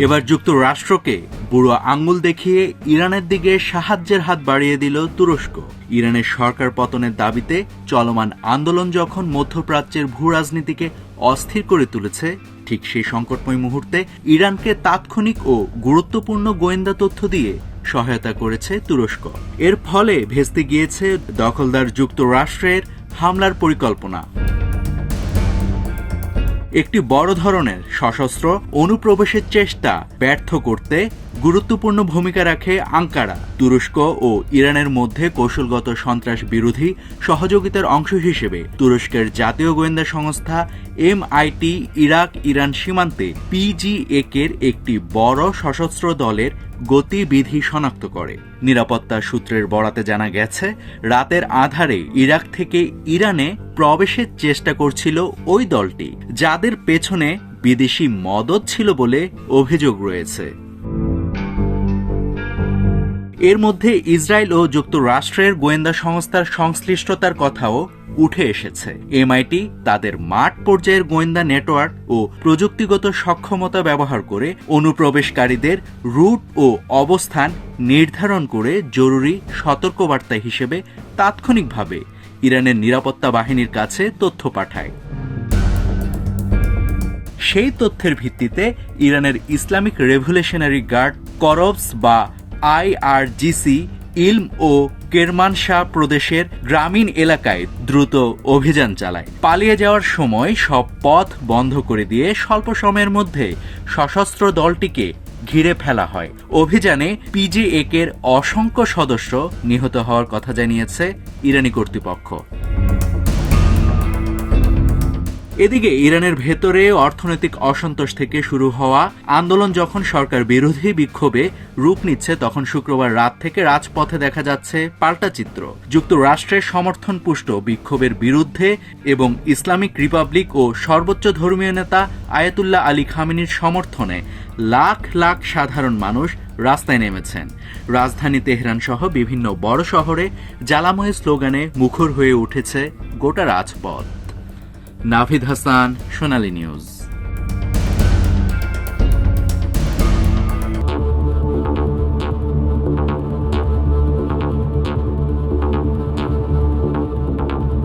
এবার যুক্তরাষ্ট্রকে বুড়ো আঙ্গুল দেখিয়ে ইরানের দিকে সাহায্যের হাত বাড়িয়ে দিল তুরস্ক। ইরানের সরকার পতনের দাবিতে চলমান আন্দোলন যখন মধ্যপ্রাচ্যের ভূ রাজনীতিকে অস্থির করে তুলেছে, ঠিক সেই সংকটময় মুহূর্তে ইরানকে তাৎক্ষণিক ও গুরুত্বপূর্ণ গোয়েন্দা তথ্য দিয়ে সহায়তা করেছে তুরস্ক। এর ফলে ভেস্তে গিয়েছে দখলদার যুক্তরাষ্ট্রের হামলার পরিকল্পনা। একটি বড় ধরনের সশস্ত্র অনুপ্রবেশের চেষ্টা ব্যর্থ করতে গুরুত্বপূর্ণ ভূমিকা রাখে আঙ্কারা। তুরস্ক ও ইরানের মধ্যে কৌশলগত সন্ত্রাস বিরোধী সহযোগিতার অংশ হিসেবে তুরস্কের জাতীয় গোয়েন্দা সংস্থা MIT ইরাক ইরান সীমান্তে PGEK-এর একটি বড় সশস্ত্র দলের গতিবিধি শনাক্ত করে। নিরাপত্তা সূত্রের বরাতে জানা গেছে, রাতের আধারে ইরাক থেকে ইরানে প্রবেশের চেষ্টা করছিল ওই দলটি, যাদের পেছনে বিদেশি মদদ ছিল বলে অভিযোগ রয়েছে। এর মধ্যে ইসরায়েল ও যুক্তরাষ্ট্রের গোয়েন্দা সংস্থার সংশ্লিষ্টতার কথাও উঠে এসেছে। MIT তাদের মাঠ পর্যায়ের গোয়েন্দা নেটওয়ার্ক ও প্রযুক্তিগত সক্ষমতা ব্যবহার করে অনুপ্রবেশকারীদের রুট ও অবস্থান নির্ধারণ করে জরুরি সতর্কবার্তা হিসেবে তাৎক্ষণিকভাবে ইরানের নিরাপত্তা বাহিনীর কাছে তথ্য পাঠায়। সেই তথ্যের ভিত্তিতে ইরানের ইসলামিক রেভলিউশনারি গার্ড করপস বা IRGC ইলম ও কেরমানশাহ প্রদেশের গ্রামীণ এলাকায় দ্রুত অভিযান চালায়। পালিয়ে যাওয়ার সময় সব পথ বন্ধ করে দিয়ে স্বল্প সময়ের মধ্যে সশস্ত্র দলটিকে ঘিরে ফেলা হয়। অভিযানে PGEK-এর অসংখ্য সদস্য নিহত হওয়ার কথা জানিয়েছে ইরানি কর্তৃপক্ষ। এদিকে ইরানের ভেতরে অর্থনৈতিক অসন্তোষ থেকে শুরু হওয়া আন্দোলন যখন সরকার বিরোধী বিক্ষোভে রূপ নিচ্ছে, তখন শুক্রবার রাত থেকে রাজপথে দেখা যাচ্ছে পাল্টা চিত্র। যুক্তরাষ্ট্রের সমর্থনপুষ্ট বিক্ষোভের বিরুদ্ধে এবং ইসলামিক রিপাবলিক ও সর্বোচ্চ ধর্মীয় নেতা আয়াতুল্লাহ আলী খামেনির সমর্থনে লাখ লাখ সাধারণ মানুষ রাস্তায় নেমেছেন। রাজধানী তেহরান সহ বিভিন্ন বড় শহরে জ্বালাময় স্লোগানে মুখর হয়ে উঠেছে গোটা রাজপথ। নাভিদ হাসান, সোনালী নিউজ।